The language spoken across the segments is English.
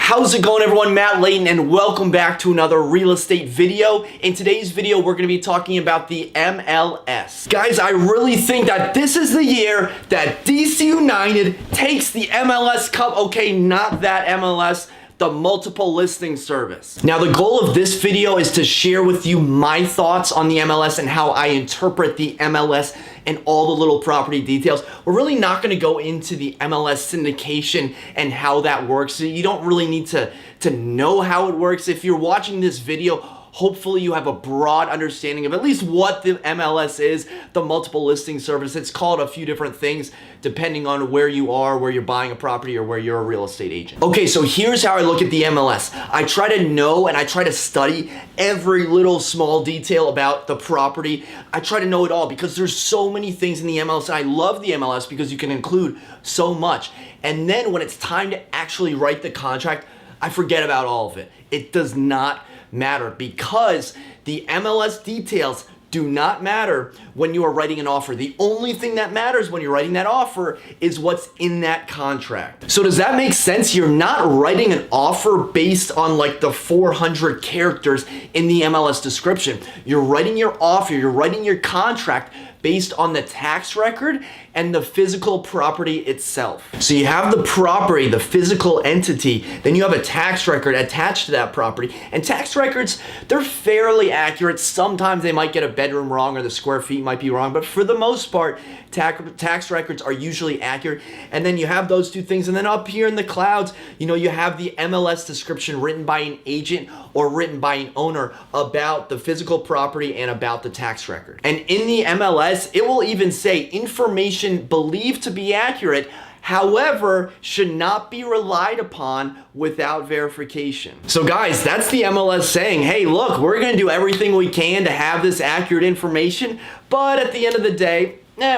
How's it going, everyone? Matt Leighton, and welcome back to another real estate video. In today's video, we're going to be talking about the MLS. Guys, I really think that this is the year that DC United takes the MLS Cup. Okay, not that MLS, the multiple listing service. Now, the goal of this video is to share with you my thoughts on the MLS and how I interpret the MLS and all the little property details. We're really not gonna go into the MLS syndication and how that works. So you don't really need to know how it works. If you're watching this video, hopefully you have a broad understanding of at least what the MLS is, the multiple listing service. It's called a few different things depending on where you are, where you're buying a property, or where you're a real estate agent. Okay, so here's how I look at the MLS. I try to know and I try to study every little small detail about the property. I try to know it all because there's so many things in the MLS, and I love the MLS because you can include so much. And then when it's time to actually write the contract, I forget about all of it. It does not matter because the MLS details do not matter when you are writing an offer. The only thing that matters when you're writing that offer is what's in that contract. So does that make sense? You're not writing an offer based on like the 400 characters in the MLS description. You're writing your offer, you're writing your contract based on the tax record and the physical property itself. So you have the property, the physical entity, then you have a tax record attached to that property. And tax records, they're fairly accurate. Sometimes they might get a bedroom wrong or the square feet might be wrong, but for the most part, tax records are usually accurate. And then you have those two things. And then up here in the clouds, you have the MLS description written by an agent or written by an owner about the physical property and about the tax record. And in the MLS, it will even say information believed to be accurate, however, should not be relied upon without verification. So guys, that's the MLS saying, hey, look, we're gonna do everything we can to have this accurate information, but at the end of the day,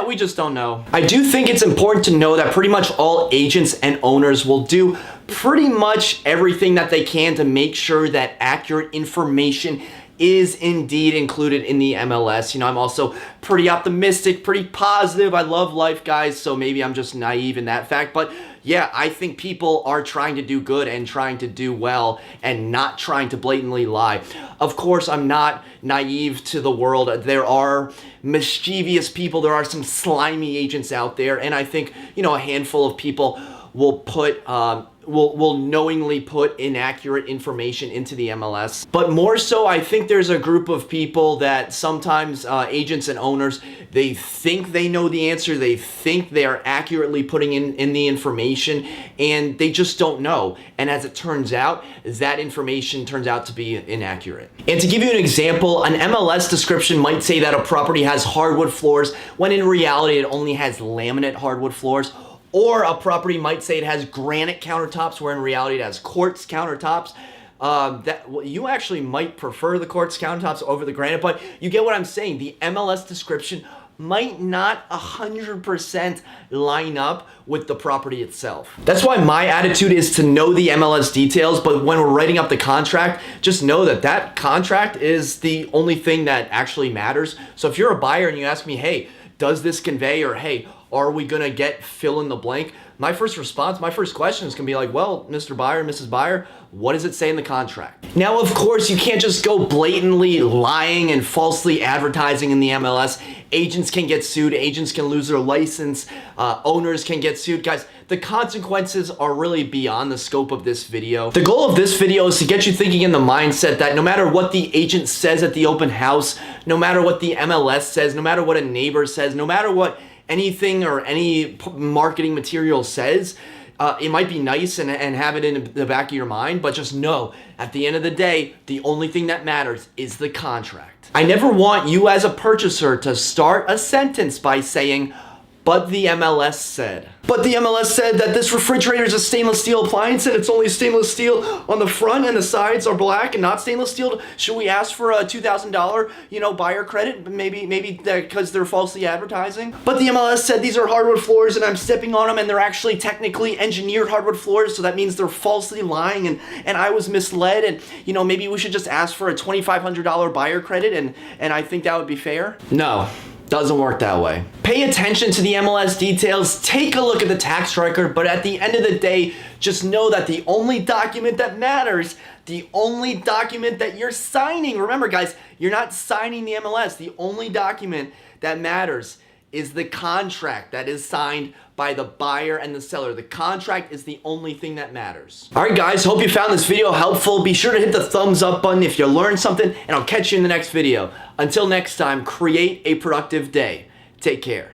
we just don't know. I do think it's important to know that pretty much all agents and owners will do pretty much everything that they can to make sure that accurate information is indeed included in the MLS. I'm also pretty optimistic, pretty positive. I love life, guys, so maybe I'm just naive in that fact. But yeah, I think people are trying to do good and trying to do well and not trying to blatantly lie. Of course, I'm not naive to the world. There are mischievous people. There are some slimy agents out there. And I think, a handful of people will will knowingly put inaccurate information into the MLS. But more so, I think there's a group of people that sometimes agents and owners, they think they know the answer, they think they're accurately putting in the information, and they just don't know. And as it turns out, that information turns out to be inaccurate. And to give you an example, an MLS description might say that a property has hardwood floors, when in reality it only has laminate hardwood floors. Or a property might say it has granite countertops, where in reality it has quartz countertops. You actually might prefer the quartz countertops over the granite, but you get what I'm saying. The MLS description might not 100% line up with the property itself. That's why my attitude is to know the MLS details, but when we're writing up the contract, just know that that contract is the only thing that actually matters. So if you're a buyer and you ask me, hey, does this convey, or hey, are we gonna get fill in the blank? My first response, my first question is gonna be like, well, Mr. Buyer, Mrs. Buyer, what does it say in the contract? Now, of course, you can't just go blatantly lying and falsely advertising in the MLS. Agents can get sued, agents can lose their license, owners can get sued. Guys, the consequences are really beyond the scope of this video. The goal of this video is to get you thinking in the mindset that no matter what the agent says at the open house, no matter what the MLS says, no matter what a neighbor says, no matter what anything or any marketing material says, it might be nice and have it in the back of your mind, but just know, at the end of the day, the only thing that matters is the contract. I never want you as a purchaser to start a sentence by saying, but the MLS said. But the MLS said that this refrigerator is a stainless steel appliance and it's only stainless steel on the front and the sides are black and not stainless steel. Should we ask for a $2,000, buyer credit? Maybe because they're falsely advertising. But the MLS said these are hardwood floors and I'm stepping on them and they're actually technically engineered hardwood floors, so that means they're falsely lying and I was misled, and maybe we should just ask for a $2,500 buyer credit and I think that would be fair. No. Doesn't work that way. Pay attention to the MLS details, take a look at the tax record, but at the end of the day, just know that the only document that matters, the only document that you're signing, remember guys, you're not signing the MLS, the only document that matters is the contract that is signed by the buyer and the seller. The contract is the only thing that matters. All right, guys, hope you found this video helpful. Be sure to hit the thumbs up button if you learned something, and I'll catch you in the next video. Until next time, create a productive day. Take care.